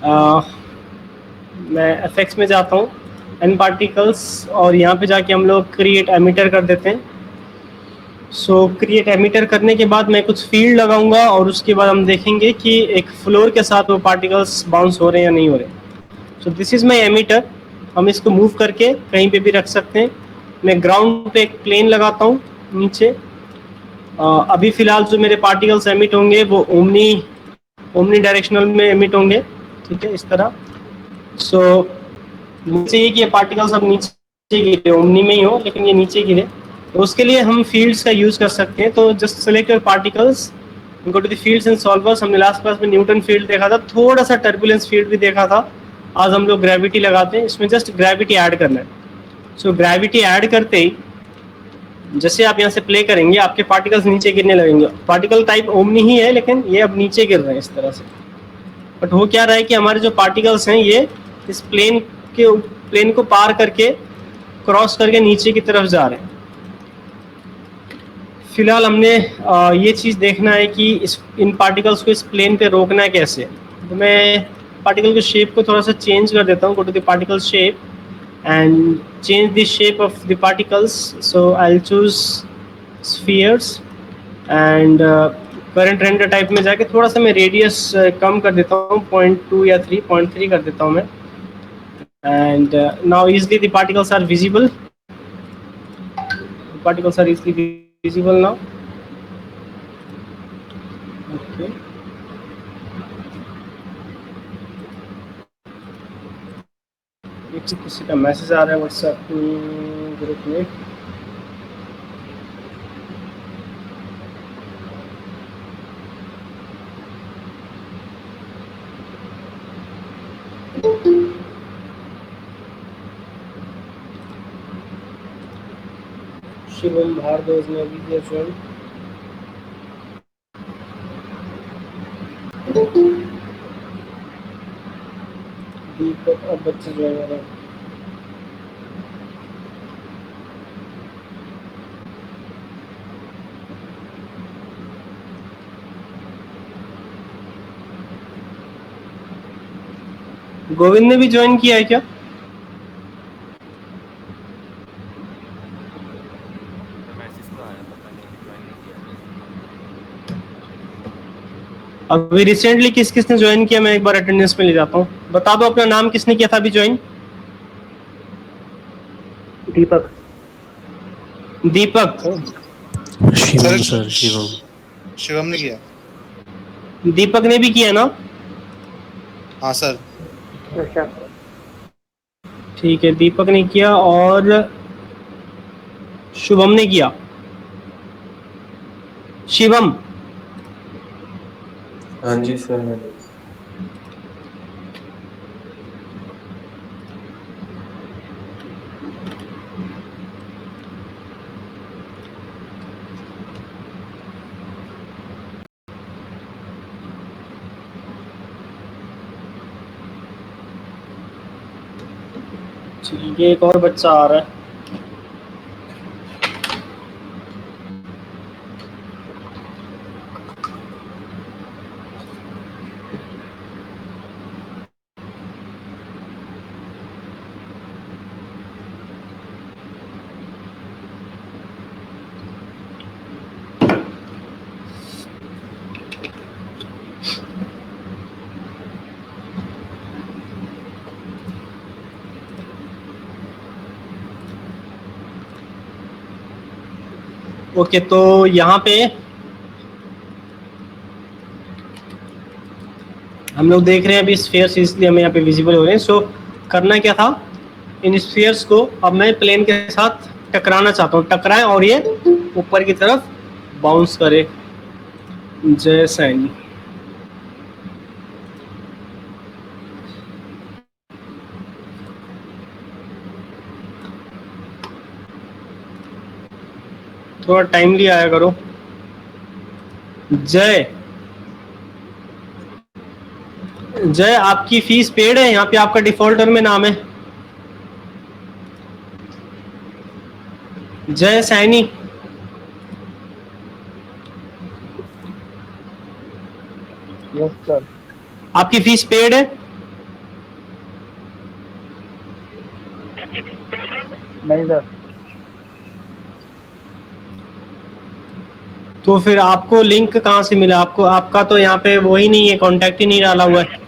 मैं एफेक्ट्स में जाता हूँ, एन पार्टिकल्स, और यहाँ पे जाके हम लोग क्रिएट एमिटर कर देते हैं। सो क्रिएट एमिटर करने के बाद मैं कुछ फील्ड लगाऊंगा और उसके बाद हम देखेंगे कि एक फ्लोर के साथ वो पार्टिकल्स बाउंस हो रहे हैं या नहीं हो रहे। So this is my emitter. हम इसको मूव करके कहीं पे भी रख सकते हैं। मैं ग्राउंड पे एक प्लेन लगाता हूँ नीचे। अभी फ़िलहाल जो मेरे पार्टिकल्स एमिट होंगे वो ओमनी डायरेक्शनल में एमिट होंगे, ठीक है, इस तरह। सो मुझे चाहिए कि ये पार्टिकल्स अब नीचे गिरे, ओमनी में ही हो लेकिन ये नीचे गिरे। तो उसके लिए हम फील्ड्स का यूज़ कर सकते हैं। तो just select your particles, go to the fields and solvers. हमने लास्ट क्लास में न्यूटन फील्ड देखा था, थोड़ा सा टर्बुलेंस फील्ड भी देखा था। आज हम लोग ग्रेविटी लगाते हैं, इसमें जस्ट ग्रेविटी ऐड करना है। सो ग्रेविटी ऐड करते ही जैसे आप यहाँ से प्ले करेंगे आपके पार्टिकल्स नीचे गिरने लगेंगे। पार्टिकल टाइप ओमनी ही है लेकिन ये अब नीचे गिर रहे हैं इस तरह से। बट हो क्या रहा है कि हमारे जो पार्टिकल्स हैं ये इस प्लेन को पार करके क्रॉस करके नीचे की तरफ जा रहे हैं। फिलहाल हमने ये चीज़ देखना है कि इन पार्टिकल्स को इस प्लेन पे रोकना है कैसे। तो मैं पार्टिकल के शेप को थोड़ा सा चेंज कर देता हूँ। Go to the particle shape and change the shape of the particles. So I'll choose spheres and current render type में जाके थोड़ा सा मैं रेडियस कम कर देता हूँ, 0.2 या 3.3 कर देता हूँ मैं। and now easily the particles are visible. The particles are easily visible now. Okay. किसी का मैसेज आ रहा है व्हाट्सएप ग्रुप में। शिवम भारद्वाज ने अभी दिया ज्वाइन। दीपक अब बच्चे ज्वाइन हो रहे हैं। गोविंद ने भी ज्वाइन किया है क्या? मैसेज तो आया, पता नहीं, अभी ज्वाइन नहीं किया। अभी रिसेंटली किस किसने ज्वाइन किया, मैं एक बार अटेंडेंस में ले जाता हूँ। बता दो अपना नाम, किसने किया था अभी ज्वाइन? दीपक। दीपक। शिवम सर, शिवम ने किया। दीपक ने भी किया ना? हाँ सर। अच्छा, ठीक है, दीपक ने किया और शुभम ने किया। शिवम। हाँ जी सर। ठीक है, एक और बच्चा आ रहा है। ओके, तो यहाँ पे हम लोग देख रहे हैं अभी स्फीयर्स, इसलिए हमें यहाँ पे विजिबल हो रहे हैं। सो करना क्या था, इन स्फीयर्स को अब मैं प्लेन के साथ टकराना चाहता हूँ, टकराएं और ये ऊपर की तरफ बाउंस करे। जय सैनी। थोड़ा टाइमली आया करो। जय, जय आपकी फीस पेड है, यहाँ पे आपका डिफॉल्टर में नाम है जय सैनी। Yes sir. आपकी फीस पेड है? नहीं सर। तो फिर आपको लिंक कहाँ से मिला? आपको आपका तो यहाँ पे वो ही नहीं है, कॉन्टैक्ट ही नहीं डाला हुआ है।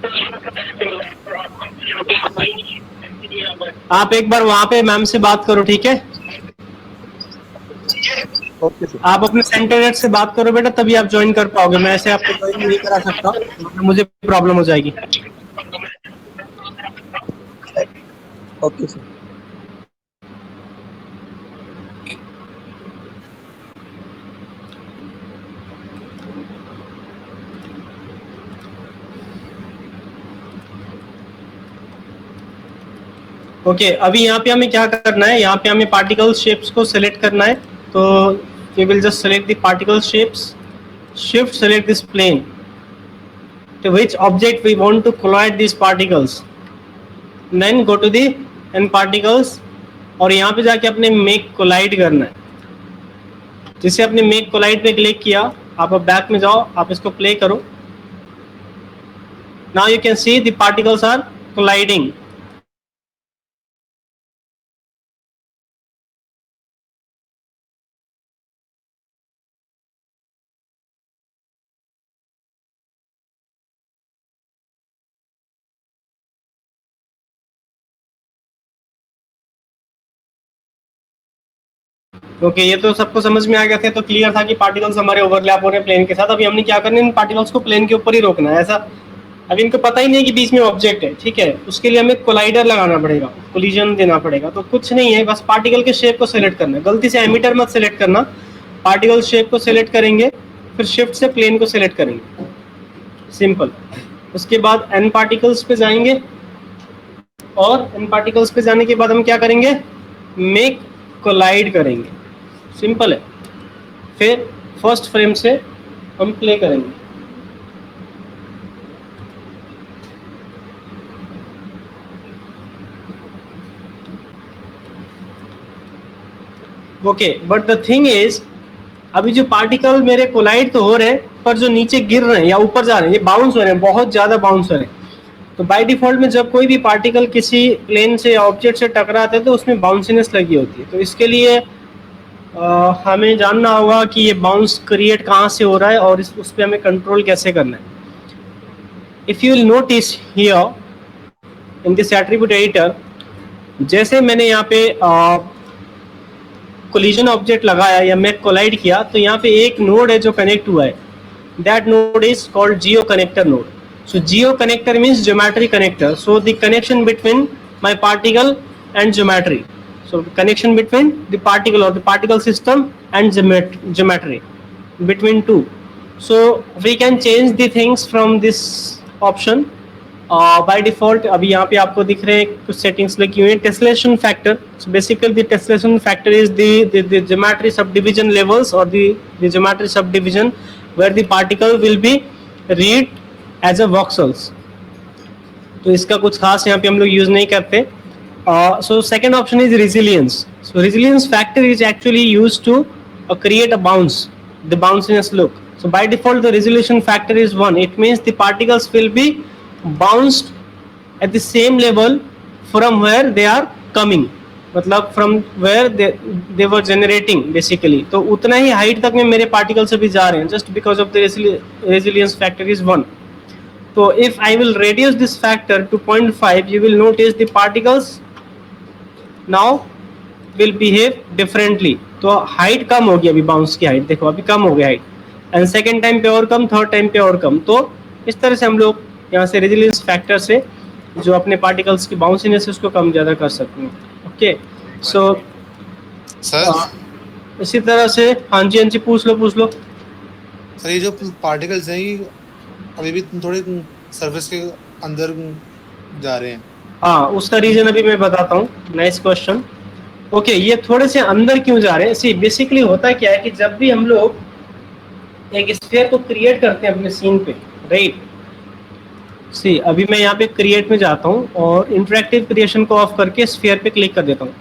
आप एक बार वहाँ पे मैम से बात करो, ठीक है? Okay sir. आप अपने सेंटर हेड से बात करो बेटा, तभी आप ज्वाइन कर पाओगे। मैं ऐसे आपको ज्वाइन नहीं करा सकता, मुझे प्रॉब्लम हो जाएगी। Okay sir. ओके अभी यहाँ पे हमें क्या करना है? यहाँ पे हमें पार्टिकल शेप्स को सिलेक्ट करना है। तो we will just select the particle shapes, shift select this plane to which object we want to collide these particles, then go to the n particles और यहाँ पे जाके अपने make collide करना है। जिसे अपने make collide पे क्लिक किया, आप अब बैक में जाओ, आप इसको प्ले करो। Now you can see the particles are colliding. Okay ये तो सबको समझ में आ गया था, तो क्लियर था कि पार्टिकल्स हमारे ओवरलैप हो रहे हैं प्लेन के साथ। अभी हमने क्या करना है, इन पार्टिकल्स को प्लेन के ऊपर ही रोकना है। ऐसा अभी इनको पता ही नहीं कि बीच में ऑब्जेक्ट है, ठीक है? उसके लिए हमें कोलाइडर लगाना पड़ेगा, कोलिजन देना पड़ेगा। तो कुछ नहीं है, बस पार्टिकल के शेप को सिलेक्ट करना है। गलती से एमीटर मत सिलेक्ट करना, पार्टिकल शेप को सिलेक्ट करेंगे, फिर शिफ्ट से प्लेन को सिलेक्ट करेंगे, सिंपल। उसके बाद एन पार्टिकल्स पे जाएंगे और एन पार्टिकल्स पे जाने के बाद हम क्या करेंगे, मेक कोलाइड करेंगे, सिंपल है। फिर फर्स्ट फ्रेम से हम प्ले करेंगे। Okay but the thing is, अभी जो पार्टिकल मेरे कोलाइड तो हो रहे हैं, पर जो नीचे गिर रहे हैं या ऊपर जा रहे हैं, ये बाउंस हो रहे हैं, बहुत ज्यादा बाउंस हो रहे हैं। तो बाय डिफॉल्ट में जब कोई भी पार्टिकल किसी प्लेन से या ऑब्जेक्ट से टकराते हैं तो उसमें बाउंसीनेस लगी होती है। तो इसके लिए हमें जानना होगा कि ये बाउंस क्रिएट कहाँ से हो रहा है और उस पर हमें कंट्रोल कैसे करना है। If you will notice here in this attribute editor, जैसे मैंने यहाँ पे कोलिजन ऑब्जेक्ट लगाया या मैं कोलाइड किया, तो यहाँ पे एक नोड है जो कनेक्ट हुआ है, that node is called Jio connector node. So Jio connector means geometry connector, so the connection between my particle and geometry, so connection between the particle or the particle system and geometry between two. So we can change the things from this option. By default अभी यहाँ पे आपको दिख रहे हैं कुछ settings लगी हुई हैं। Tessellation factor, so basically the tessellation factor is the geometry subdivision levels or the geometry subdivision where the particle will be read as a voxels. तो इसका कुछ खास यहाँ पे हम लोग यूज नहीं करते। So second option is resilience. So resilience factor is actually used to create a bounce, the bounciness look. So by default the resolution factor is 1. It means the particles will be bounced at the same level from where they are coming, मतलब from where they were generating basically. तो उतना ही height तक में मेरे particles अभी जा रहे हैं, just because of the resilience factor is 1. So if I will reduce this factor to 0.5, you will notice the particles now will behave differently. तो हाइट कम होगी, अभी बाउंस की हाइट देखो अभी कम हो गया हाइट, एंड सेकेंड टाइम पे और कम, थर्ड टाइम पे और कम। तो इस तरह से हम लोग यहाँ से रेजिलियंस फैक्टर से जो अपने पार्टिकल्स की बाउंसीनेस है उसको कम ज़्यादा कर सकते हैं। ओके सो सर इसी तरह से हाँ जी पूछ लो। सर ये जो पार्टिकल्स हैं ये अभी भी थोड़े सरफेस के अंदर जा रहे हैं। हाँ उसका रीजन अभी मैं बताता हूँ। Nice question. ओके ये थोड़े से अंदर क्यों जा रहे हैं? सी बेसिकली होता क्या है कि जब भी हम लोग एक स्फीयर को क्रिएट करते हैं अपने सीन पे, राइट, सी अभी मैं यहाँ पे क्रिएट में जाता हूँ और इंटरेक्टिव क्रिएशन को ऑफ करके स्फीयर पे क्लिक कर देता हूँ।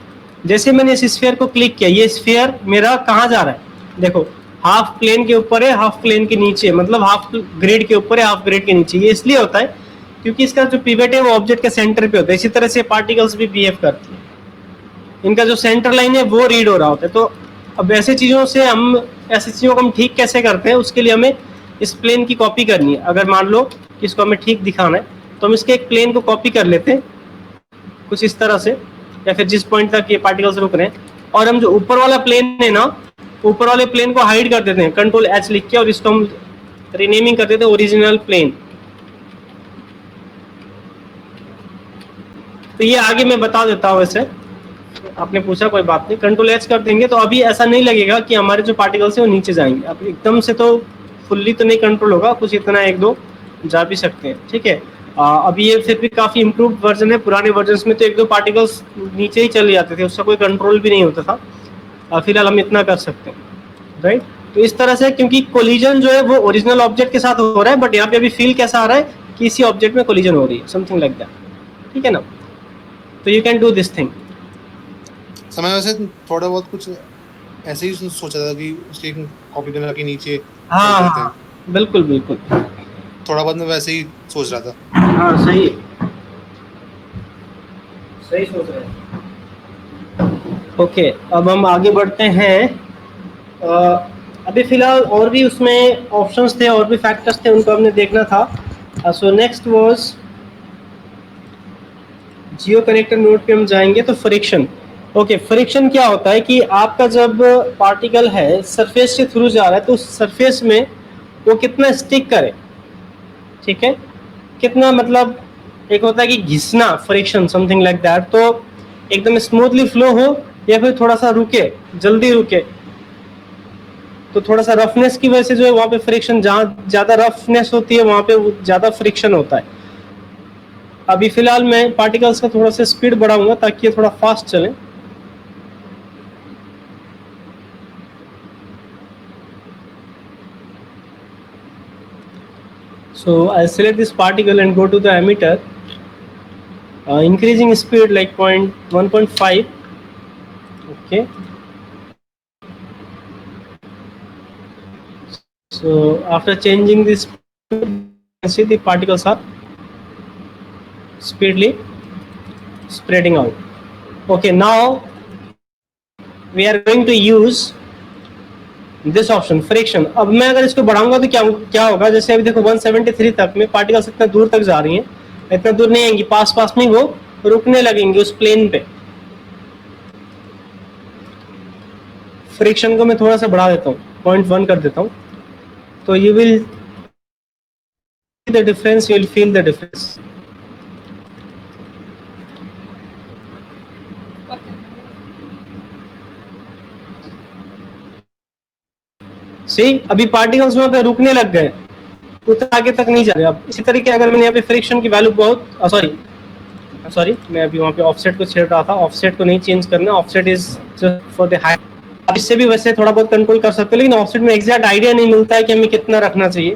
जैसे मैंने इस स्फीयर को क्लिक किया, ये स्फीयर मेरा कहाँ जा रहा है? देखो हाफ प्लेन के ऊपर है, हाफ प्लेन के नीचे, मतलब हाफ ग्रिड के ऊपर है, हाफ ग्रिड के नीचे। ये इसलिए होता है क्योंकि इसका जो पिवट है वो ऑब्जेक्ट के सेंटर पे होता है। इसी तरह से पार्टिकल्स भी बिहेव करती है। इनका जो सेंटर लाइन है वो रीड हो रहा होता है। तो अब ऐसी चीज़ों को हम ठीक कैसे करते हैं, उसके लिए हमें इस प्लेन की कॉपी करनी है। अगर मान लो कि इसको हमें ठीक दिखाना है तो हम इसके एक प्लेन को कॉपी कर लेते हैं कुछ इस तरह से, या फिर जिस पॉइंट तक ये पार्टिकल्स रुक रहे हैं, और हम जो ऊपर वाला प्लेन है ना, ऊपर वाले प्लेन को हाइड कर देते हैं कंट्रोल एच लिख के, और इसको हम रीनेमिंग कर देते हैं ओरिजिनल प्लेन। तो ये आगे मैं बता देता हूँ, वैसे आपने पूछा कोई बात नहीं। कंट्रोल एच कर देंगे तो अभी ऐसा नहीं लगेगा कि हमारे जो पार्टिकल्स है वो नीचे जाएंगे। अब एकदम से तो फुल्ली तो नहीं कंट्रोल होगा, कुछ इतना एक दो जा भी सकते हैं, ठीक है। अभी ये फिर भी काफ़ी इम्प्रूव्ड वर्जन है। पुराने वर्जन में तो एक दो पार्टिकल्स नीचे ही चले जाते थे, उसका कोई कंट्रोल भी नहीं होता था। फिलहाल हम इतना कर सकते हैं, राइट। तो इस तरह से, क्योंकि कोलिजन जो है वो ओरिजिनल ऑब्जेक्ट के साथ हो रहा है, बट यहाँ पे अभी फील कैसा आ रहा है कि इसी ऑब्जेक्ट में कोलिजन हो रही है, समथिंग लाइक दैट, ठीक है ना। तो you can do this thing. समय वैसे थोड़ा बहुत कुछ ऐसे ही सोचा था कि उसकी कॉपी बना के नीचे हाँ करते हैं। हाँ बिल्कुल बिल्कुल, थोड़ा बहुत मैं वैसे ही सोच रहा था। हाँ सही है, सही सोच रहे हैं। ओके, अब हम आगे बढ़ते हैं। अभी फिलहाल और भी उसमें ऑप्शंस थे और भी फैक्टर्स थे, उनको हमने देखना था। So next was Jio connector node पे हम जाएंगे तो फ्रिक्शन। ओके, फ्रिक्शन क्या होता है कि आपका जब पार्टिकल है सरफेस के थ्रू जा रहा है तो उस सरफेस में वो कितना स्टिक करे, ठीक है, कितना, मतलब एक होता है कि घिसना, फ्रिक्शन, समथिंग लाइक दैट। तो एकदम स्मूथली फ्लो हो या फिर थोड़ा सा रुके, जल्दी रुके। तो थोड़ा सा रफनेस की वजह से जो है वहाँ पे फ्रिक्शन, जहाँ ज़्यादा रफनेस होती है वहाँ पे ज़्यादा फ्रिक्शन होता है। अभी फिलहाल मैं पार्टिकल्स का थोड़ा सा स्पीड बढ़ाऊंगा ताकि ये थोड़ा फास्ट चले। So I'll select this particle and go to the emitter, increasing speed like 1.5. Okay, so after changing this, you can see the particles are speedily spreading out. Okay, now we are going to use this option friction. अब मैं अगर इसको बढ़ाऊंगा तो क्या होगा, जैसे अभी देखो 173 तक में पार्टिकल्स इतना दूर तक जा रही हैं, इतना दूर नहीं आएंगी, पास पास में वो रुकने लगेंगे उस प्लेन पे। फ्रिक्शन को मैं थोड़ा सा बढ़ा देता हूँ, 0.1 कर देता हूँ, तो you will the difference, you will feel the difference. सही, अभी पार्टिकल्स वहां पे रुकने लग गए, उतना आगे तक नहीं जा रहे। अब इसी तरीके अगर मैंने यहाँ पे फ्रिक्शन की वैल्यू बहुत सॉरी मैं अभी वहाँ पे ऑफसेट को छेड़ रहा था, ऑफसेट को नहीं चेंज करना, offset is for the height. इससे भी वैसे थोड़ा बहुत कंट्रोल कर सकते हो, लेकिन ऑफसेट में एग्जैक्ट आइडिया नहीं मिलता है कि हमें कितना रखना चाहिए,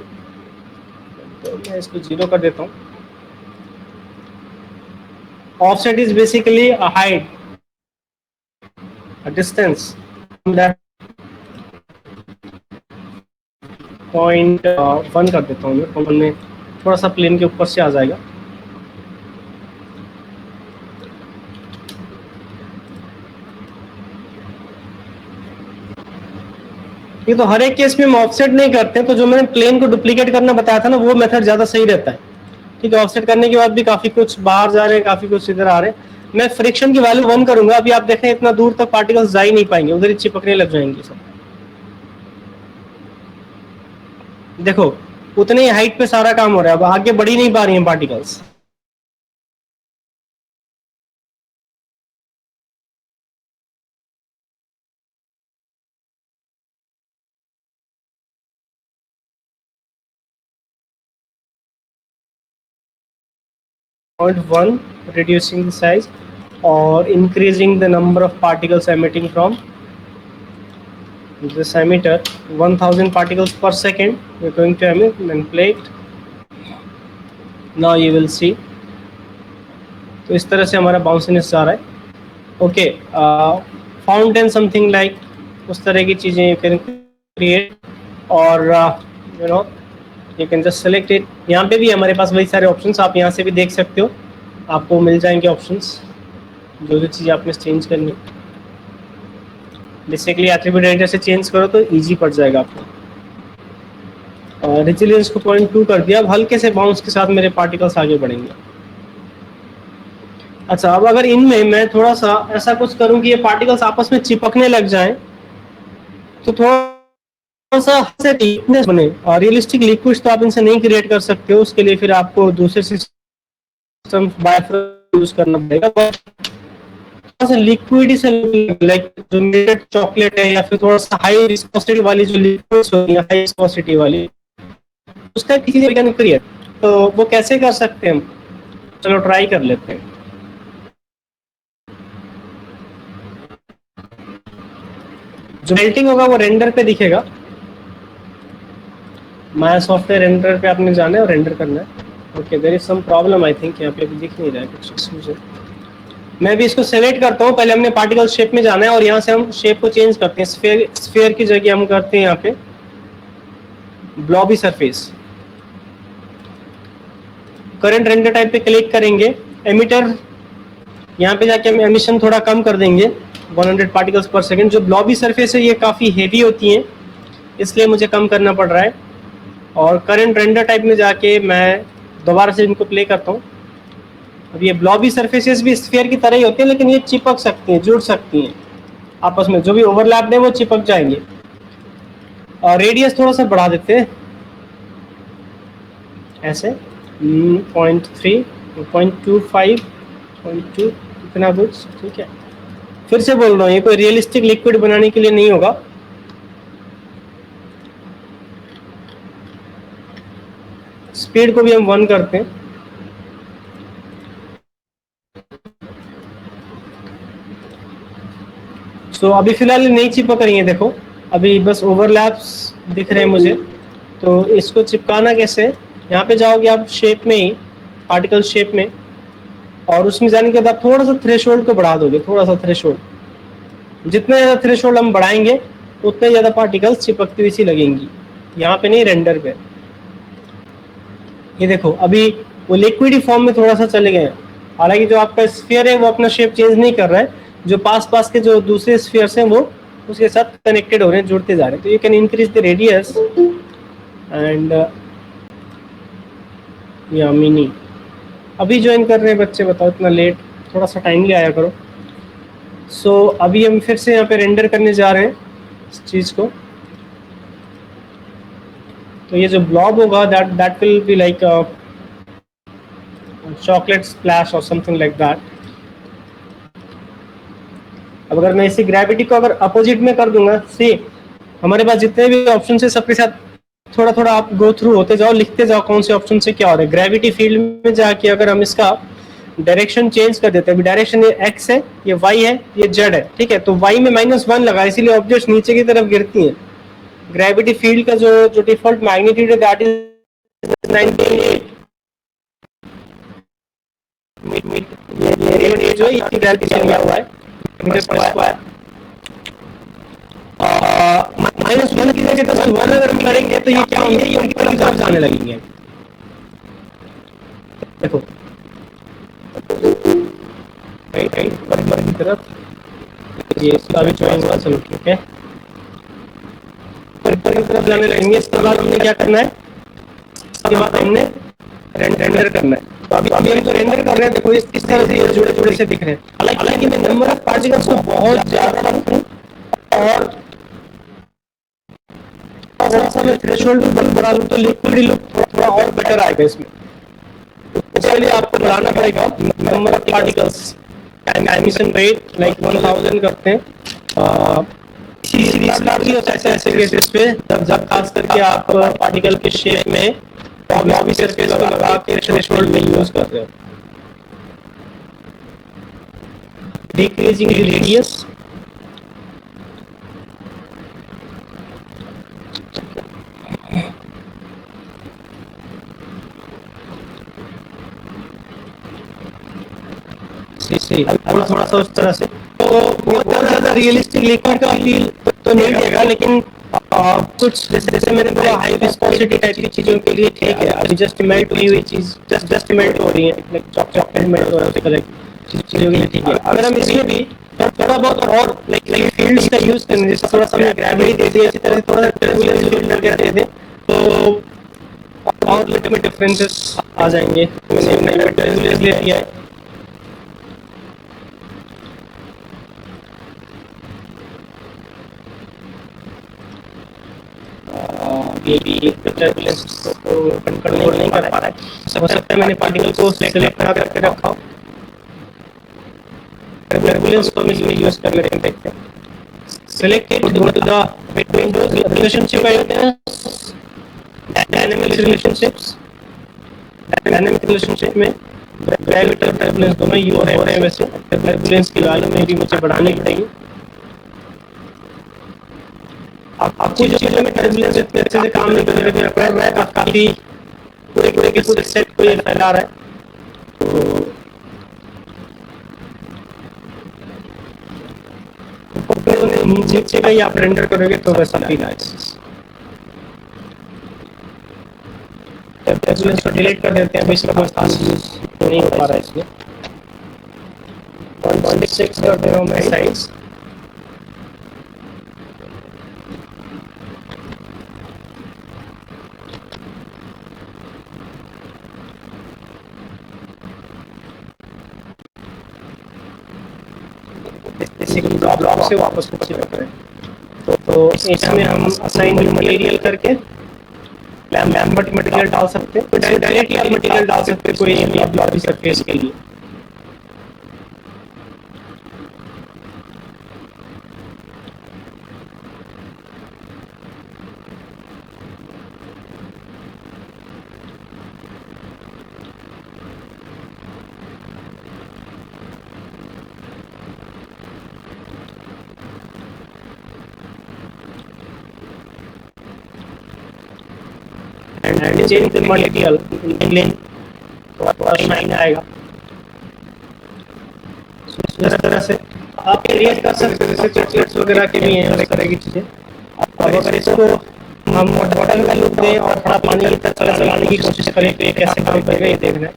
तो मैं इसको 0 कर देता हूँ। Offset is basically a height, a distance that 0.1 कर देता हूँ मैं, तो में थोड़ा सा प्लेन के ऊपर से आ जाएगा। ये तो हर एक केस में हम ऑफसेट नहीं करते, तो जो मैंने प्लेन को डुप्लीकेट करना बताया था ना, वो मेथड ज़्यादा सही रहता है, ठीक है। ऑफसेट करने के बाद भी काफ़ी कुछ बाहर जा रहे हैं, काफ़ी कुछ इधर आ रहे हैं। मैं फ्रिक्शन की वैल्यू 1 करूंगा। अभी आप देखें इतना दूर तक पार्टिकल्स जा ही नहीं पाएंगे, उधर ही चिपकने लग जाएंगे सब। देखो उतनी हाइट पे सारा काम हो रहा है, अब आगे बढ़ ही नहीं पा रही हैं particles. .1 reducing the size or increasing the number of particles emitting from this emitter, 1000 particles per second we're going to emit and play it. Now you will see, तो इस तरह से हमारा बाउंसिनेस जा रहा है। ओके, फाउंटेन समथिंग लाइक उस तरह की चीज़ें यू कैन क्रिएट, और you know you can just select it. यहाँ पे भी हमारे पास वही सारे ऑप्शंस, आप यहाँ से भी देख सकते हो, आपको मिल जाएंगे ऑप्शंस। जो भी चीज़ आपने चेंज करनी, बेसिकली एट्रीब्यूट एडिटर से चेंज करो तो इजी पड़ जाएगा आपको। रेजिलियंस को 0.2 कर दिया। अब हल्के से बाउंस के साथ मेरे पार्टिकल्स आगे बढ़ेंगे। अच्छा, अब अगर इनमें मैं थोड़ा सा ऐसा कुछ करूं कि ये पार्टिकल्स आपस में चिपकने लग जाएं, तो थोड़ा सा से थिकनेस बने। और रियलिस्टिक लिक्विड्स तो आप इनसे नहीं क्रिएट कर सकते हो, उसके लिए फिर आपको दूसरे सिस्टम बायोफ्रेम यूज करना पड़ेगा। लिक्विड से लाइक जो मिल्क चॉकलेट है या फिर थोड़ा सा हाई विस्कोसिटी वाली जो लिक्विड्स होती है, हाई विस्कोसिटी वाली, उस टाइप की चीजें कैन क्रिएट। तो वो कैसे कर सकते हैं हम, चलो ट्राई कर लेते हैं। जो मेल्टिंग होगा वो रेंडर पे दिखेगा। माया सॉफ्टवेयर रेंडर पे आपने जाना है और रेंडर करना है। Okay, there is some problem I think, यहाँ पे अभी दिख नहीं रहा है कुछ इश्यूज है। मैं भी इसको सेलेक्ट करता हूँ। पहले हमने पार्टिकल शेप में जाना है और यहाँ से हम शेप को चेंज करते हैं। स्फीयर की जगह हम करते हैं यहाँ पे ब्लॉबी सरफेस। करंट रेंडर टाइप पे क्लिक करेंगे। एमिटर, यहाँ पे जाके हम एमिशन थोड़ा कम कर देंगे 100 पार्टिकल्स पर सेकंड। जो ब्लॉबी सरफेस है ये काफ़ी हेवी होती हैं, इसलिए मुझे कम करना पड़ रहा है। और करंट रेंडर टाइप में जाके मैं दोबारा से इनको प्ले करता हूँ। अब ये ब्लॉबी सरफेसेस भी स्फीयर की तरह ही होती है, लेकिन ये चिपक सकती हैं, जुड़ सकती हैं आपस में। जो भी ओवरलैप है वो चिपक जाएंगे। और रेडियस थोड़ा सा बढ़ा देते हैं ऐसे 0.3, 0.25, 0.2, इतना कुछ, ठीक है। फिर से बोल रहा हूँ, ये कोई रियलिस्टिक लिक्विड बनाने के लिए नहीं होगा। स्पीड को भी हम 1 करते हैं। सो अभी फिलहाल नहीं चिपक रही है, देखो अभी बस ओवरलैप्स दिख रहे हैं मुझे। तो इसको चिपकाना कैसे, यहाँ पे जाओगे आप शेप में ही, पार्टिकल शेप में, और उसमें जाने के बाद थोड़ा सा थ्रेशोल्ड को बढ़ा दोगे, थोड़ा सा थ्रेशोल्ड। जितना ज़्यादा थ्रेशोल्ड हम बढ़ाएंगे उतने ज़्यादा पार्टिकल्स चिपकती हुई सी लगेंगी। यहाँ पे नहीं, रेंडर पे। ये देखो अभी वो लिक्विड फॉर्म में थोड़ा सा चले गए हैं। हालांकि जो आपका स्फीयर है वो अपना शेप चेंज नहीं कर रहा है, जो पास के जो दूसरे स्फीयर्स हैं वो उसके साथ कनेक्टेड हो रहे हैं, जुड़ते जा रहे हैं। तो you can increase the radius and या मिनी। अभी ज्वाइन कर रहे हैं बच्चे, बताओ इतना लेट, थोड़ा सा टाइमली आया करो। सो अभी हम फिर से यहाँ पे रेंडर करने जा रहे हैं इस चीज़ को। तो ये जो ब्लॉब होगा that will be like chocolate splash और समथिंग लाइक दैट। अब अगर मैं इसी ग्रेविटी को अगर अपोजिट में कर दूंगा, सी हमारे पास जितने भी ऑप्शन है सबके साथ थोड़ा थोड़ा आप गो थ्रू होते जाओ, लिखते जाओ कौन से ऑप्शन से क्या हो रहा है। ग्रेविटी फील्ड में जाके अगर हम इसका डायरेक्शन चेंज कर देते हैं, अभी डायरेक्शन ये एक्स है, ये वाई है, ये जेड है, ठीक है। तो वाई में -1 लगा, इसीलिए ऑब्जेक्ट्स नीचे की तरफ गिरती हैं। ग्रेविटी फील्ड का जो डिफॉल्ट मैग्नीट्यूड है दैट इज 98। ये जो है इसकी ग्रेविटी से लिया हुआ है मीटर पर स्क्वायर। -1 की जगह तो 1 अगर हम करेंगे तो ये क्या होंगे, ये उनकी तरफ जाने लगेंगे। देखो राइट की तरफ ये इसका भी चॉइस हुआ, चलो ठीक है, पर की तरफ जाने लगेंगे। इसके बाद हमने क्या करना है, इसके बाद हमने रेंडर करना है। तो अभी हम तो रेंडर कर रहे हैं, देखो इस तरह से ये जुड़े जुड़े से दिख रहे हैं। हालांकि मैं नंबर ऑफ पार्टिकल्स को बहुत ज्यादा रखूं और थोड़ा सा मैं थ्रेशोल्ड भी बढ़ा लूं तो लिक्विड लुक थोड़ा और बेटर आएगा इसमें। इसके लिए आपको बढ़ाना पड़ेगा number of particles and emission rate like 1000 करते हैं। ऐसे केसेस पे जब खास करके आप पार्टिकल के शेप में ब्लॉबी सरफेस को लगा के थ्रेशोल्ड में यूज कर रहे हो। डिक्रीजिंग रेडियस, थोड़ा सा उस तरह से। तो बहुत ज्यादा रियलिस्टिक लिक्विड का फील तो नहीं देगा, लेकिन कुछ जैसे मैंने बोला हाई विस्कोसिटी टाइप की चीजों के लिए ठीक है। अभी जस्ट मेल्ट हुई हुई चीज जस्ट मेल्ट हो रही है, लाइक चॉकलेट मेल्ट हो रहा है, चीज़ों के लिए ठीक है। अगर हम इसमें भी थोड़ा बहुत और लाइक फील्ड्स का यूज़ करें, जैसे थोड़ा सा हमने ग्रेविटी दे दिया, इसी तरह से थोड़ा सा टर्बुलेंस फील्ड अगर दे दें तो और लिट में डिफरेंसेस आ जाएंगे। मैंने टर्बुलेंस ले लिया है, ये भी टर्बुलेंस को कंट्रोल नहीं कर पा रहा है। हो सकता है मैंने पार्टिकल को सेलेक्ट करके रखा हो, टर्बुलेंस को हम इसमें यूज कर लेते हैं। देखते हैं selected to the between those relationship होते हैं डायनामिक रिलेशनशिप्स। डायनामिक रिलेशनशिप में ग्रेविटी और टर्बुलेंस दोनों यू हो रहे हैं। वैसे टर्बुलेंस की वैल्यू में भी मुझे बढ़ानी पड़ेगी। आपको जो चीज़ों में टर्बुलेंस इतने अच्छे से काम नहीं कर रहा है, काफ़ी पूरे के पूरे सेट को ये फैला रहा है। तो नीचे का ही आप रेंडर करोगे तो वैसा फील आएगा। टर्बुलेंस को डिलीट कर देते हैं, अभी इसका कोई खास नहीं हो पा रहा है इसमें। 1.6 कर दे रहा हूँ मैं साइज। ब्लॉक से वापस नीचे करें तो इसमें हम असाइन मटेरियल करके लैम्बर्ट मटेरियल डाल सकते हैं। डायरेक्टली आप मटेरियल डाल सकते हैं, कोई नहीं आप ब्लॉक सरफेस के लिए। and change the material in थोड़ा शाइन आएगा। इस तरह से आप क्रिएट कर सकते हैं, जैसे चॉकलेट्स वगैरह के भी हैं, इस तरह की चीज़ें। अब अगर इसको हम वाटर का लुक दें और थोड़ा पानी की तरह चलाने की कोशिश करें तो ये कैसे काम करेगा ये देखना है।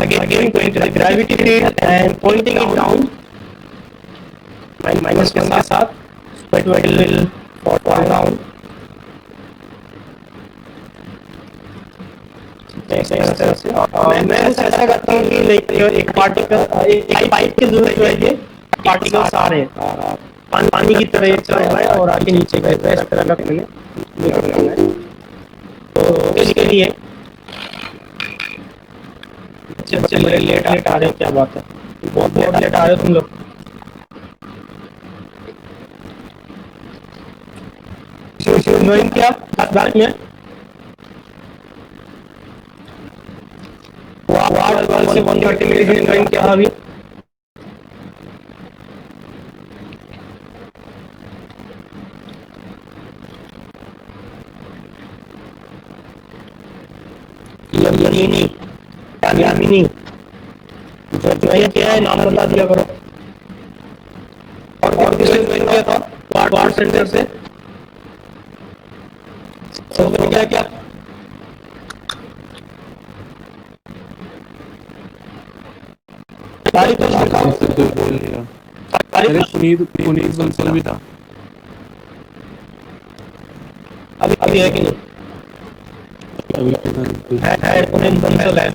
Again going to the gravity field and pointing it down minus के साथ it will fall down। मैं ऐसा करता हूँ कि लाइक एक पार्टिकल एक पाइप के थ्रू जो है ये पार्टिकल्स आ रहे हैं, पानी की तरह चल रहा है और आगे नीचे गए हुए इस तरह का मैंने तो इसके लिए बच्चे बड़े लेट आ रहे हैं। क्या बात है, बहुत लेट आ रहे हो तुम लोग। ड्राइंग क्या बात में से 130 मिली ड्राइंग क्या अभी यामिनी जो ये क्या है नाम बता दिया करो। और किसने ज्वाइन किया था वार्ड सेंटर से? तो क्या क्या तारीख तो बोल लिया। अरे पुनीत बंसल भी था, अभी है कि नहीं? अभी पुनीत बंसल है।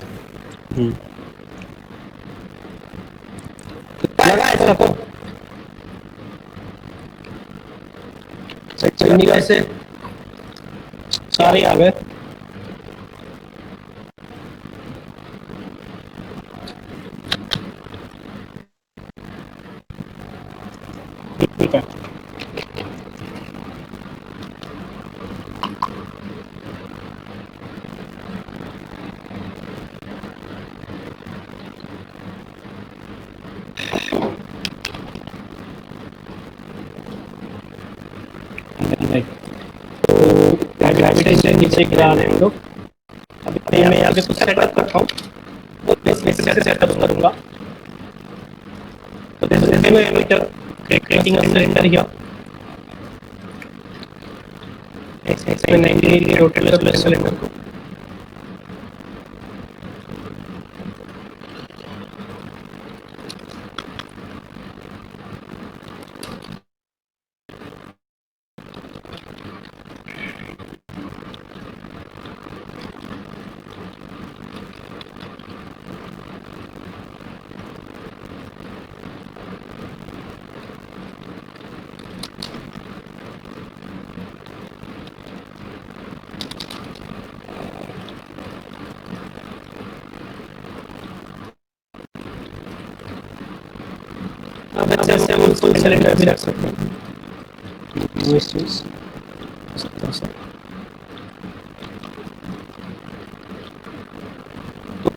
लगा है सबको सेक्शन से सारे आ गए। ठीक है, तो ग्रेविटेशन नीचे गिरा रहे हैं हम लोग। अभी मैं यहाँ पे कुछ सेटअप करता हूँ, सेटअप करूँगा। तो जैसे मैं emitter creating a cylinder here, मैं 90 डिग्री रोटेट कर लूँ सिलेंडर को। अब जैसे हम फुल सिलेंडर भी रख सकते हैं, इस चीज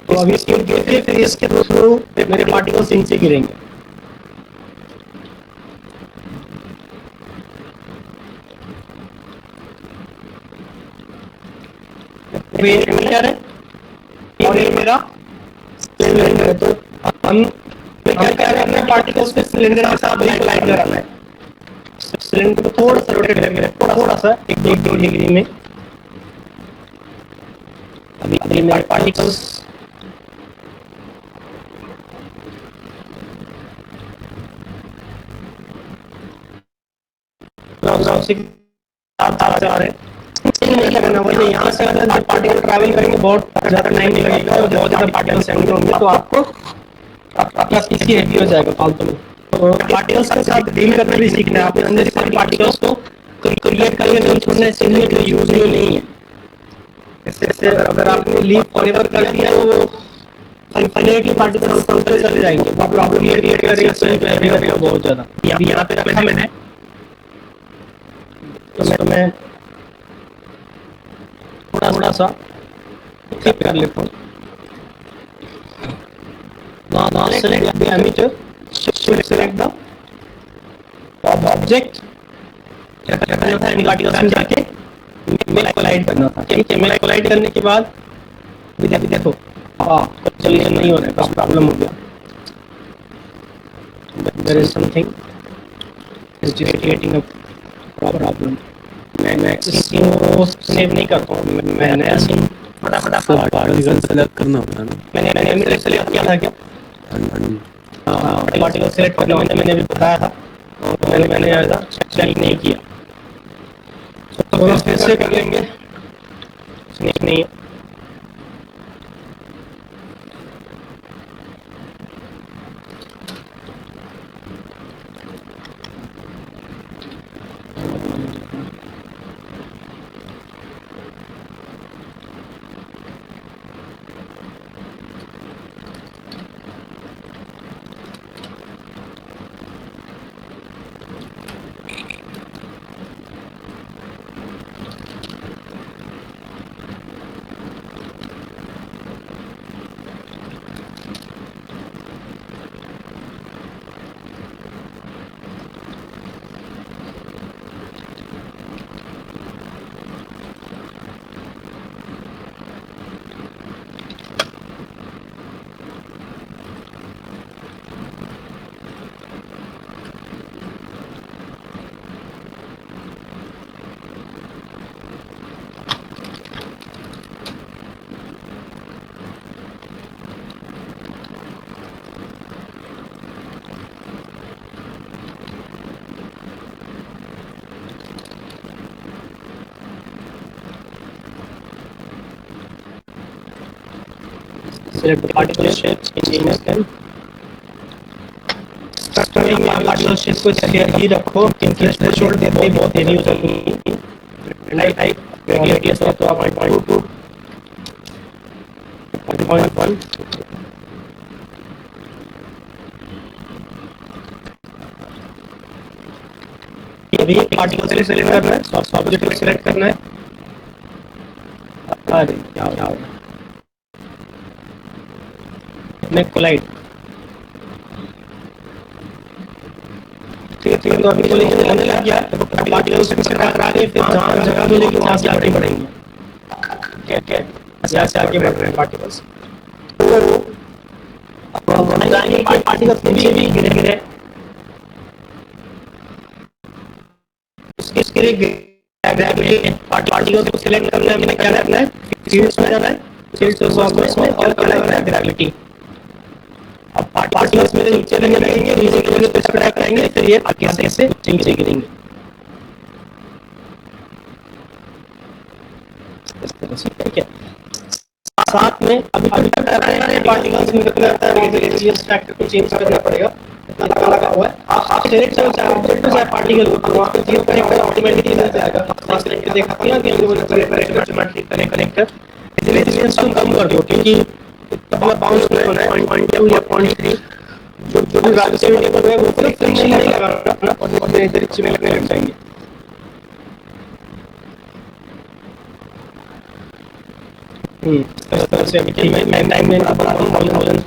तो अभी इसके गिरते फिर इसके थ्रू मेरे पार्टिकल्स नीचे गिरेंगे। ये एमिटर है और ये मेरा सिलेंडर है, तो हम क्या करना है, पार्टिकल्स पे सिलेंडर के साथ एक लाइन लगाना है, सिलेंडर को थोड़ा सा रोटेट करके थोड़ा सा एक दो डिग्री में। अभी मेरे पार्टिकल्स से साथ आ रहे हैं, नहीं करना वही यहाँ से अगर जब पार्टिकल ट्रैवल करेंगे बहुत ज़्यादा टाइम नहीं लगेगा और बहुत ज़्यादा पार्टिकल सेंटर होंगे तो आपको आपका पीसी हैवी हो जाएगा फालतू में। तो पार्टिकल्स के साथ डील करना भी सीखना है, आपने अंदर से पार्टिकल्स को क्रिएट करके नहीं छोड़ना है, इसलिए कोई यूज नहीं है। इससे अगर आपने लीव फॉरएवर कर दिया तो वो अल्टरनेटली पार्टिकल्स काउंटर चले जाएंगे, वो प्रॉब्लम क्रिएट करेगा, सही करेगा बहुत ज़्यादा। यहाँ पे रखा मैंने, तो मैं थोड़ा सा क्लिक कर लेता हूँ। Now select the emitter, select the object, क्या करना था, इन पार्टिकल्स में जाके मेरा कोलाइड करना था। ठीक है, मेरा कोलाइड करने के बाद अभी देखो चलिए नहीं हो रहा है, कुछ प्रॉब्लम हो गया, there is something is creating a problem। मैं इसको सेव नहीं करता हूँ, मैं नया सीन फटाफट पार्टिकल सेलेक्ट करना होगा ना। मैंने एमिटर सेलेक्ट किया था क्या? पार्टिकल सेलेक्ट करना मैंने अभी बताया था, तो मैंने ऐसा चेक नहीं किया, तो फिर से कर लेंगे, नहीं है। select the particle shapes in them। Structure में पार्टिकल शेप को शेयर ही रखो, क्योंकि थ्रेशोल्ड दे दो, बहुत हेवी हो जाएगी। लाइक रेडियस है तो आप 0.2 0.1 अभी पार्टिकल सेलेक्ट करना है, ऑब्जेक्ट को सेलेक्ट करना है। अरे क्या हो गया, मैं कोलाइड, ठीक है। तो अभी कोलाइड होने लग गया, तो पार्टिकल से टकरा के फिर जहाँ जगह मिलेगी वहाँ से आगे बढ़ेंगे, ठीक है, यहाँ से आगे बढ़ रहे हैं पार्टिकल्स। तो हम जाएंगे पार्टिकल्स नीचे भी गिरे गिरे, इसके लिए ग्रेविटी पार्टिकल्स को सिलेक्ट करना है, मैंने क्या करना है, फील्ड्स में जाना है, फील्ड्स ऑब्जेक्ट्स में और क्या करना है, ग्रेविटी। अब पार्टिकल्स में नीचे लगेंगे, नीचे के लिए स्ट्रैक करेंगे, फिर ये आगे से नीचे गिरेंगे इस तरह से, ठीक है। साथ में अभी तक कर रहे हैं पार्टिकल्स में कितना आता है, रेडियस फैक्टर को चेंज करना पड़ेगा, लगा हुआ है। आप सेलेक्ट करो चाहे ऑब्जेक्ट हो चाहे पार्टिकल हो, तो वहाँ पे चेंज करेंगे ऑटोमेटिकली चल जाएगा। आप सेलेक्ट करके देखा ना कि हम कनेक्टर इसलिए इसको कम कर दो, क्योंकि अपना बाउंस में होना है 0.2 या 0.3, जो भी वैल्यू से वेरिएबल है वो फिर नहीं लगेगा अपना और इधर में लगने लग जाएंगे। इस तरह से अभी मैं टाइम में बड़ा कॉलन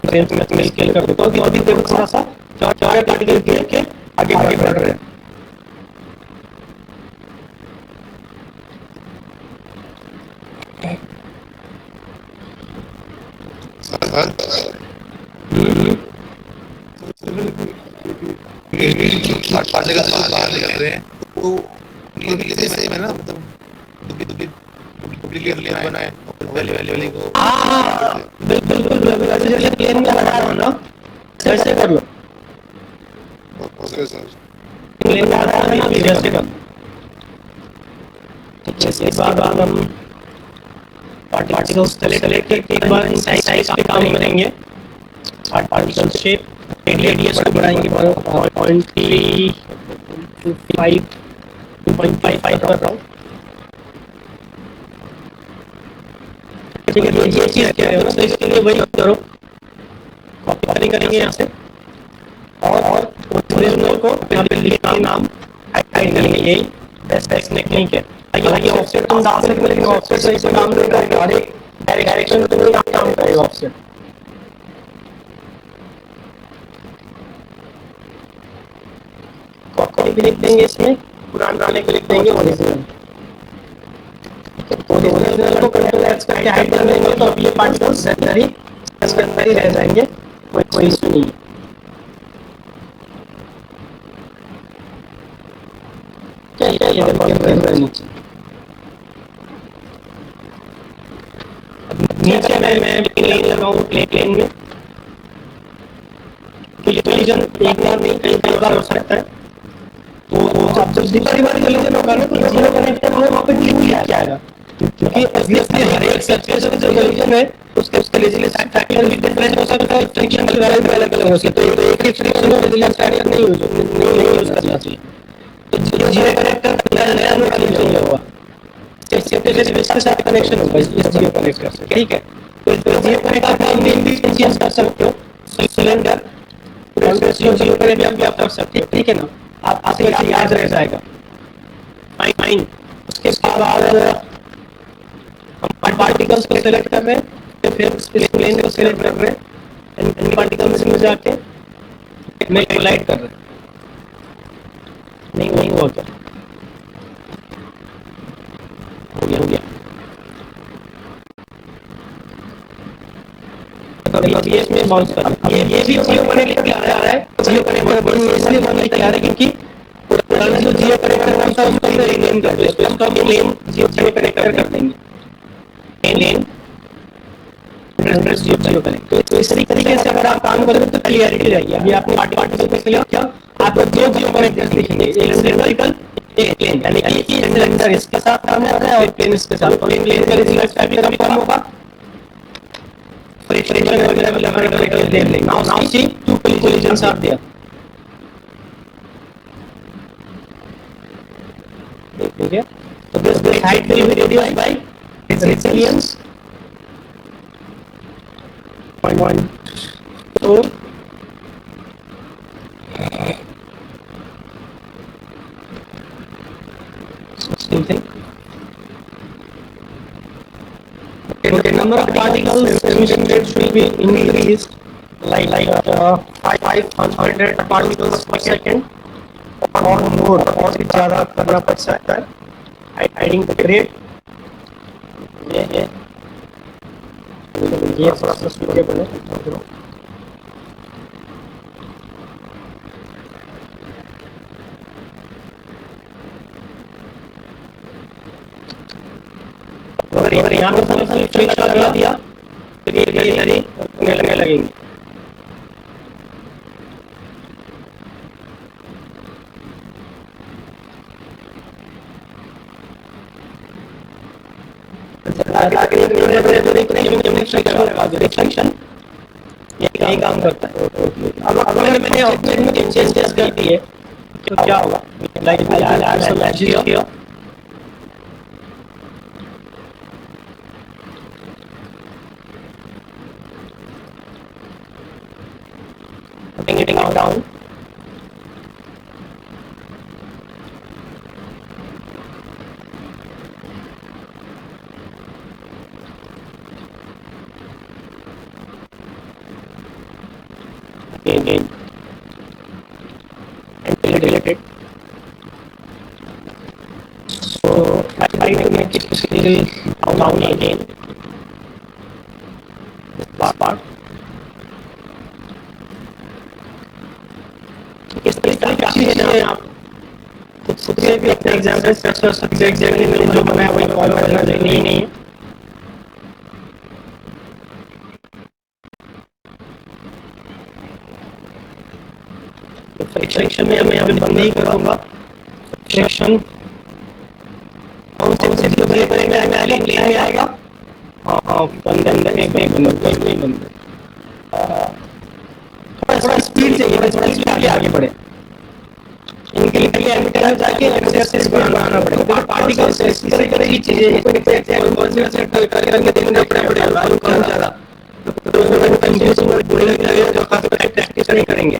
फ्रेम्स में स्केल कर देता हूँ। अभी देखो थोड़ा सा चार पार्टिकल घेर के आगे आगे बढ़ रहे हैं। पार्टिकल बाहर निकल रहे हैं तो ये सेम है ना, मतलब डुप्लीकेट लेयर बनाए वैल्यू को। बिल्कुल जैसे प्लेन में लगा रहा हूँ ना, वैसे कर लो। ओके सर, प्लेन में लगा रहा है ना, वैसे कर लो। ठीक है, इसके बाद हम पार्टिकल्स सेलेक्ट करके एक बार साइज पे काम करेंगे। पार्टिकल शेप रेडियस को बढ़ाएंगे 2.5 कर रहा हूँ। ठीक है, तो ये चीज़ क्या है ना, तो इसके लिए वही करो, कॉपी करेंगे यहाँ से और ओरिजिनल को यहाँ पे लिख के नाम हाइड करेंगे। यही बेस्ट टेक्निक है। आगे ऑफसेट तुम डाल सकते हो, लेकिन ऑफसेट सही से काम नहीं करेगा और एक डायरेक्शन में तुम्हें काम करेगा ऑफसेट। कॉपी भी लिख देंगे, इसमें पुराने को लिख देंगे ओरिजिनल। तो ओरिजिनल को कंट्रोल एच करके हाइड कर देंगे, तो अब ये पार्टिकल्स अंदर ही रह जाएंगे, कोई इशू नहीं है। क्या ये देखो नीचे मैं प्लेन लगाऊं, प्लेन में तो ये कोलिजन एक बार नहीं कई बार हो सकता है। तो जब दूसरी बार कोलिजन होगा ना, तो जीरो कनेक्टर में वहाँ पे न्यू ही आ जाएगा, क्योंकि ऑब्वियसली हर एक सरफेस में जो कोलिजन है उसके रेजिस्टेंस फैक्टर भी डिफरेंट हो सकता है, फ्रिक्शन की वैल्यू अलग-अलग हो सकती है। तो एक ही फ्रिक्शन में रेजिस्टेंस फैक्टर नहीं यूज करना चाहिए। तो जीरो कनेक्टर नया कोलिजन होगा, इससे इसके साथ कनेक्शन होगा इस जीरो कनेक्टर से। ठीक है, तो जीरो कनेक्टर का मेन भी चेंज कर सकते हो, सिलेंडर रेशियो जीरो करे भी आप कर सकते हो। ठीक है ना, आप आगे याद रह जाएगा। फाइन, उसके बाद हम पार्टिकल्स को सिलेक्ट कर रहे हैं, तो फिर इस प्लेन को सिलेक्ट कर रहे हैं, एंड पार्टिकल्स में जाके मैं कोलाइड कर रहे हैं। नहीं हुआ क्या? हो गया। अभी इसमें बाउंस कर ये भी जीरो कनेक्टर आ रहा है। जीरो कनेक्टर इसलिए बनने तैयार है क्योंकि पुराना जो जीरो कनेक्टर था उसको हम रीनेम कर देंगे, इसको हम प्लेन जीरो कनेक्टर कर देंगे, प्लेन एड्रेस जीरो कनेक्टर। तो इस तरीके से अगर आप काम करोगे तो क्लियरिटी रहेगी। अभी आपने पार्टिकल को सिलेक्ट किया, आपको दो जीरो कनेक्टर्स दिखेंगे, एक सिलेंडरिकल एक प्लेन, यानी कि ये सिलेंडर इसके साथ काम कर रहा है और प्लेन इसके साथ। प्लेन का रेजिस्टेंस फैक्टर भी कम होगा, friction वगैरह देख लेंगे। Now see two collisions are there. ठीक है, तो this height will be reduced by resilience 0.1. So same thing. The number of particles emission rate should be increased like 500 particles per second or more, और भी ज़्यादा करना पड़ सकता है। Adding the rate ये थोड़ा सा suitable है। और यहाँ पे थोड़ा सा स्विच लगा दिया तो ये लगने लगेंगे। रिफ्लेक्शन यही काम करता है। अब अगर मैंने ऑब्जेक्ट में चेंजेस कर दिए तो क्या होगा? putting it down. Again. And delete it. So try to make it still down again. This part. इस तरह की चीजें आप खुद से भी अपने एग्जाम्पल सेट कर सकते हैं। एग्जैक्टली मैंने जो बनाया वही फॉलो करना नहीं है। सेक्शन में मैं अभी बंद नहीं करूँगा। सेक्शन कौन से बड़े बड़े में आएगा। हाँ बंद थोड़ा स्पीड चाहिए, थोड़ा स्पीड आगे बढ़े। इनके लिए एमिटर में जाके एक्सेस बनाना पड़ेगा। पार्टिकल्स इस तरह की चीजें करके देखना पड़ेगा कौन ज्यादा तो प्रैक्टिस नहीं करेंगे।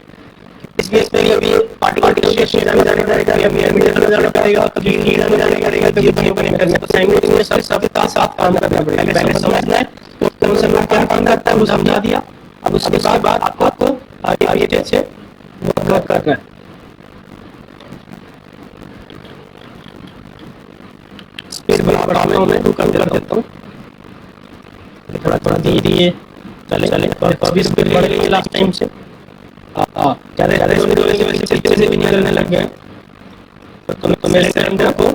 इसलिए इसमें अभी पार्टिकल में जाने अभी एमिटर में जाना पड़ेगा, कभी लीडर में जाने पड़ेगा, कभी करना तो साइमल्टेनियस सब साथ काम करना पड़ेगा। पहले समझना है तो कौन सा लोग क्या काम करता है वो समझा दिया। अब उसके बाद आपको आगे जैसे वर्क करना है। स्पीड बढ़ाता हूँ मैं 2 कम कर देता हूँ। थोड़ा धीरे चले अभी स्पीड बढ़ गई लास्ट टाइम से। ज़्यादा पीछे से भी निकलने लग गए। तो मेरे सिलेंडर को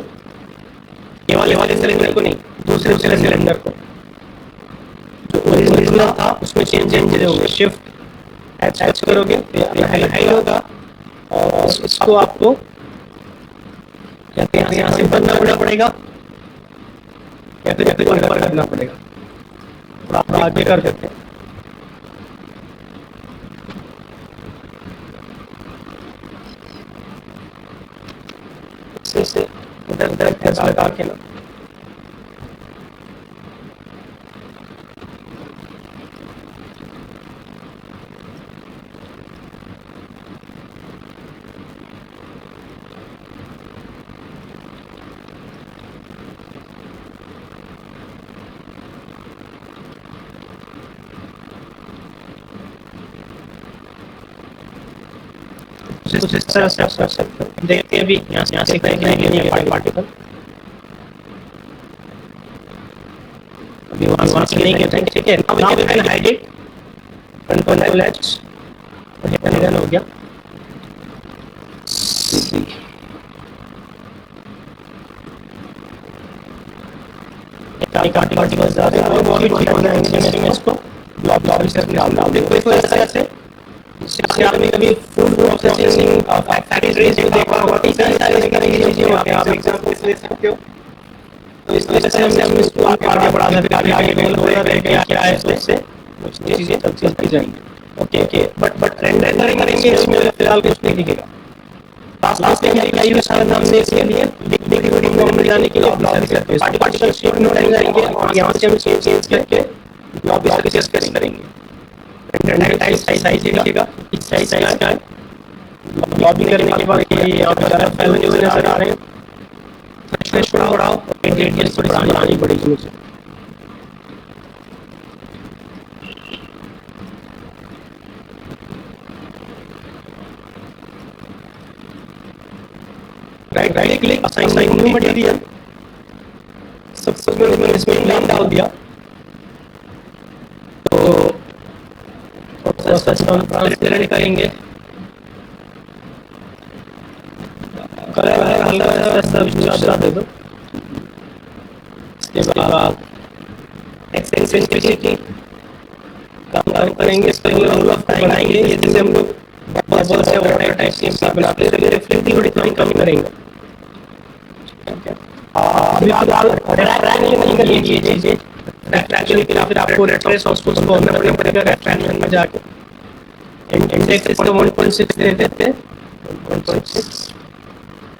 ये वाले सिलेंडर को नहीं, दूसरे सिलेंडर को जो ओरिजिनल था उसमें चेंज होंगे। शिफ्ट एच करोगे हाई होगा और इसको आपको कहते हैं यहाँ से बनना पड़ेगा या फिर ऊपर करना पड़ेगा। थोड़ा आगे कर देते हैं। से इधर लगा के ना कुछ इस तरह से आप कर सकते हो। देखते हैं अभी यहाँ से करेंगे पार्टिकल। अभी वहाँ से नहीं कहते हैं, ठीक है। Now we can hide it. Control H done हो गया। पार्टिकल ज़्यादा है वो भी ठीक होना है। इसको ब्लॉक से देखो इस तरह से इससे आपने कभी फूड प्रोसेसिंग फैक्ट्रीज को देखा होगा। इस तरह से करेंगे चीजें वहाँ पे आप एग्जांपल्स ले सकते हो। तो इस वजह से हम इसको आगे बढ़ा सकते हैं। आगे क्या है तो इससे चीजें चलती जाएंगी। ओके बट रेंडरिंग करेंगे इसमें फिलहाल कुछ नहीं दिखेगा। लास्ट में क्या यूज करना हमने इसके लिए बिग रीडिंग फॉर्म में जाने के लिए ब्लॉक करते हैं। पार्टिकल शेप में उठाएंगे और यहाँ से हम चेंज करके ब्लॉक से करेंगे। साइज देखिएगा इस साइज का लॉबी करने के बाद ये आप ज़्यादा फैले हुए नजर आ रहे हैं। फ्रेश बढ़ाओ रेडियस थोड़ी सी बढ़ानी पड़ेगी मुझे। Right click assign new material सब मैंने इसमें लैंड डाल दिया। तो ट्रांसपेरेंट करेंगे। कलर हल्का सा दे दो। इसके बाद एक्सटेंशन की काम करेंगे। इस पर रोल ऑफ बनाएंगे जैसे हम लोग बबल से वाटर टाइप से बनाते हैं। रिफ्लेक्टिव डिजाइन कम करेंगे। अभी फिलहाल ट्रैक नहीं करिए चीजें। एक्चुअली फिर आपको रेफरेंस सोर्स को करना पड़ेगा। रेफरेंस में जाके इंडेक्स इसको 1.6 दे देते हैं। 1.6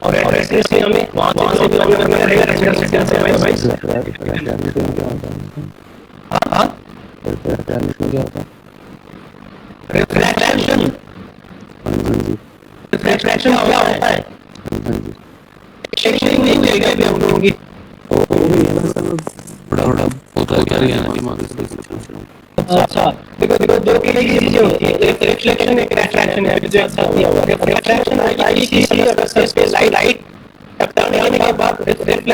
और रेफरेंस में हमें वहां से भी करना पड़ेगा। रेफरेंस से भाई हां रेफरेंस हाँ जी रिफ्रैक्शन क्या होता है? हाँ जी शेडिंग नहीं हुई है हम लोगों की। थोड़ा थोड़ा होता क्या है ना दिमाग से पूछ रहा हूँ। अच्छा, देखो देखो दो तरह की चीजें होती है, एक रिफ्लेक्शन एक रिफ्रैक्शन है, जो अच्छा दिया हुआ है। रिफ्रैक्शन लाइट की अगर सरफेस पे लाइट टकराने के बाद रिफ्लेक्ट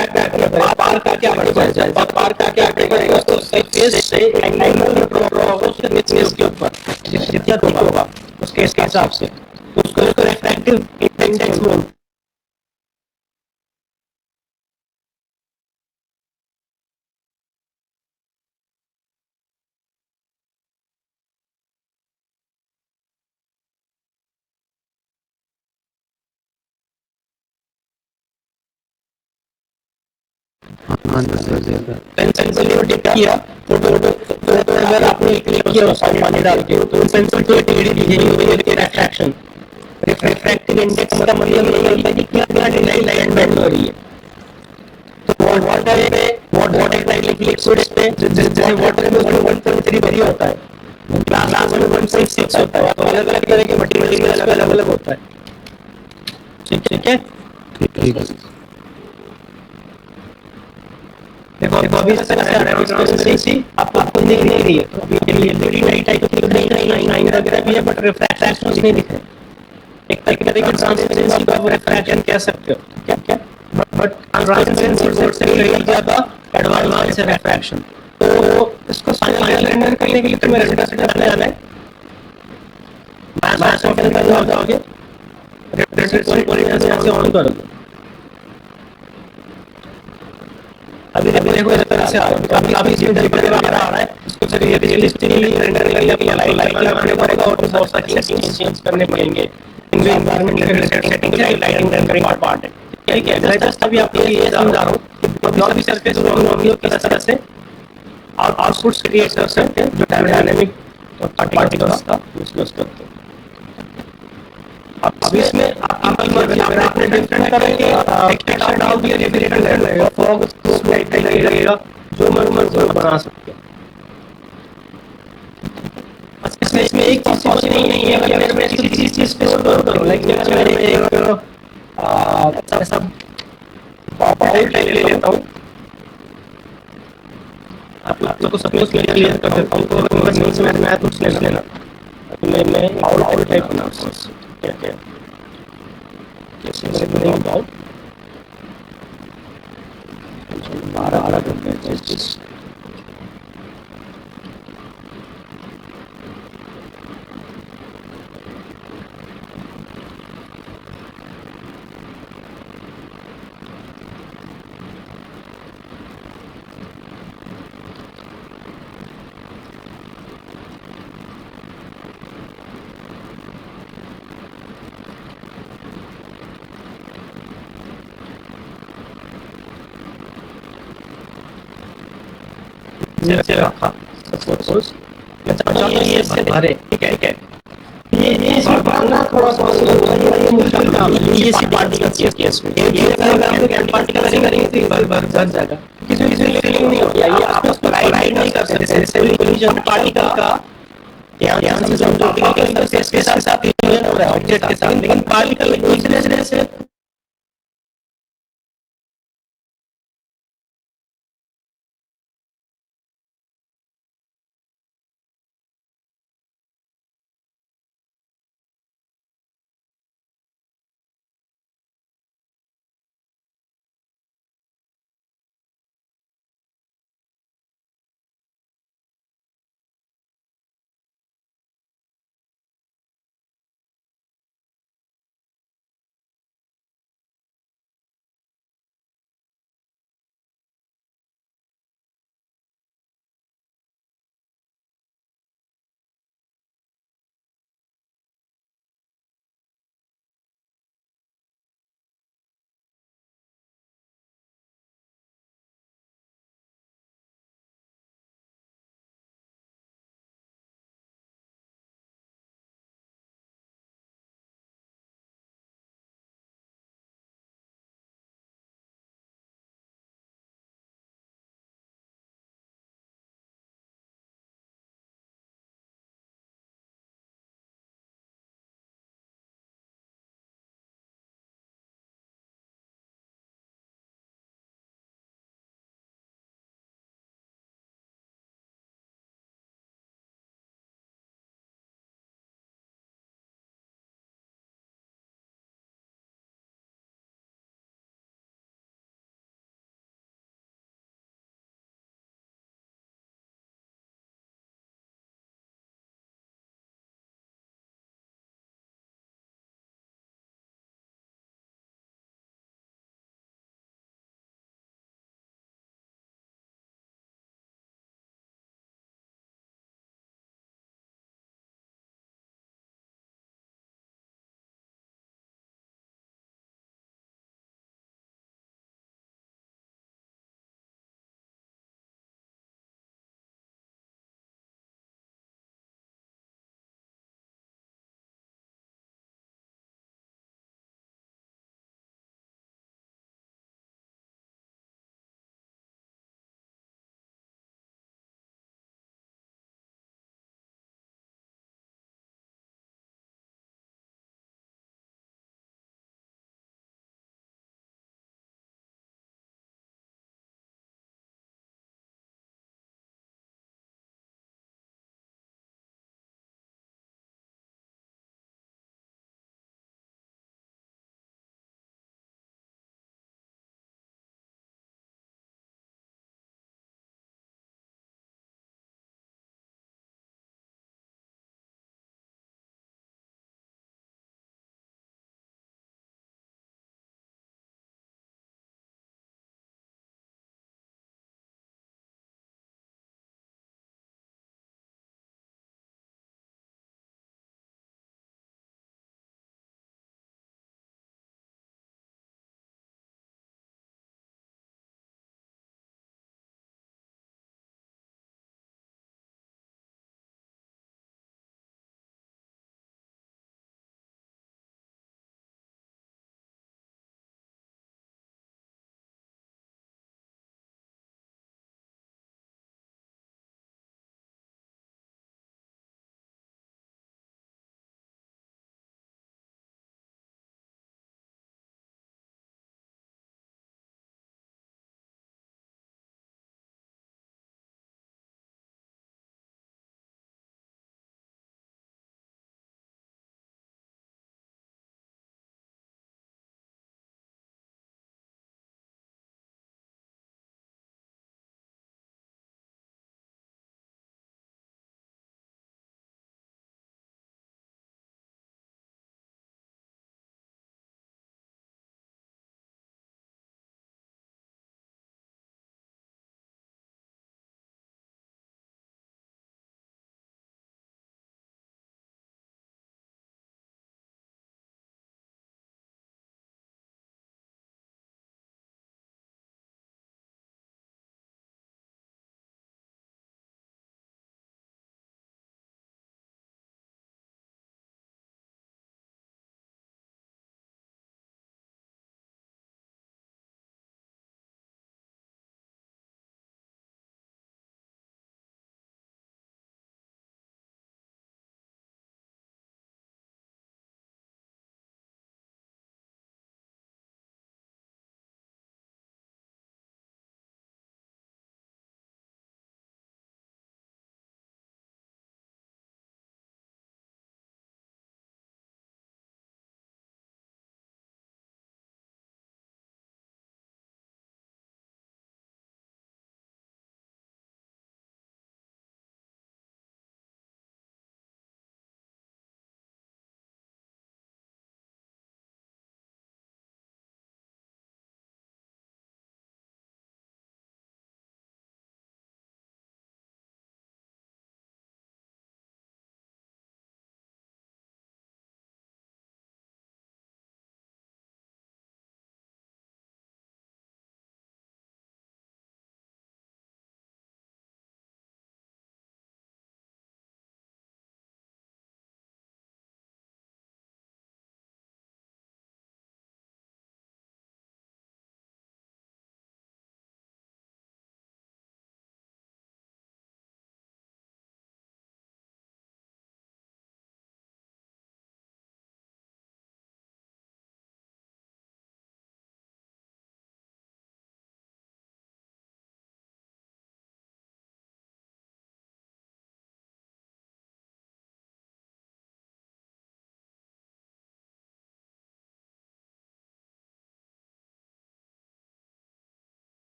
पार करके आगे बढ़ जाए, जब पार करके आगे बढ़ेगा तो सरफेस से एक एंगल में ड्रॉप होगा उसके थिकनेस के ऊपर, जितना तो होगा उसके हिसाब से उसको रिफ्रैक्टिव इंडेक्स बोलते हैं। हाँ जी सर पेंसिल से जो टिप किया तो अगर आपने क्लिक किया उसका पानी डाल के तो पेंसिल तो टेढ़ी दिखेगी, वही रिफ्रैक्शन। रिफ्रैक्टिव इंडेक्स का मतलब ये होता है कि कितना लाइट बेंड हो रही है। तो वाटर पे वाटर लाइक लिक्विड पे जैसे वाटर में 1.3 वेरी होता है, ग्लास में 1.6 होता है, तो अलग अलग तरह के मटेरियल का अलग अलग होता है। ठीक है, ठीक है देखो अभी से आपको दिख नहीं रही है, तो अभी ये बड़ी लाइट आई तो नहीं लग रहा है, बट रिफ्रैक्शन नहीं दिख रहा है। एक तरीके से ट्रांसपेरेंसी का रिफ्रैक्शन कह सकते हो क्या बट ट्रांसपेरेंसी से रही ज्यादा एडवांस है रिफ्रैक्शन। तो इसको फाइनल रेंडर करने के लिए तुम्हें रेंडर से करने जाना है, मैच सॉफ्टवेयर में जाओगे, रेंडर पॉलीगॉन से ऑन कर दो। अभी देखो इस तरह से अभी इसमें जब आ रहा है, इसको चलिए रियलिस्टिकली रेंडर करके लाइट लगाने पड़ेगा और बहुत सारी सेटिंग्स चेंज करने पड़ेंगे। इन एनवायरनमेंट रिलेटेड सेटिंग है, लाइटिंग रेंडरिंग पार्ट है। ठीक है, मैं जस्ट अभी आपको ये समझा रहा हूँ जो भी सरफेस होगी किस तरह से आउटपुट्स क्रिएट कर सकते हैं, जो डायनामिक पार्टिकल्स का यूज करते हैं। अब इसमें आपने डिफरेंट करेंगे, टेक्सचर डाल दिया, डिफरेंट लगेगा, फॉग स्ट्रोक लाइट लगेगा, जो मन बना सकते हैं। इसमें एक चीज नहीं है, अगर मैं किसी चीज पे स्टोर करूं, लाइक मैं एक ऐसा बाउल ले लेता हूं, आप लोग को सब कुछ क्लियर कर देता हूं, तो बस नहीं समझ में आया तो उसने लेना, मैं बाउल टाइप बना क्या क्या कैसे बनेगा बाउल 12 करते हैं चीज। नीचे रखा सपोज मैं चाहता हूं ये से भरे, ठीक है ये भरना थोड़ा सा ये मुश्किल काम है, ये सी पार्टिकल केस में ये अगर हम लोग पार्टिकल करेंगे तो भर जाएगा, किसी फीलिंग नहीं होगी, ये आप उसको राइट नहीं कर सकते। जैसे कोलिजन पार्टिकल का यहाँ से जो पार्टिकल के साथ ऑब्जेक्ट के साथ, लेकिन पार्टिकल एक दूसरे से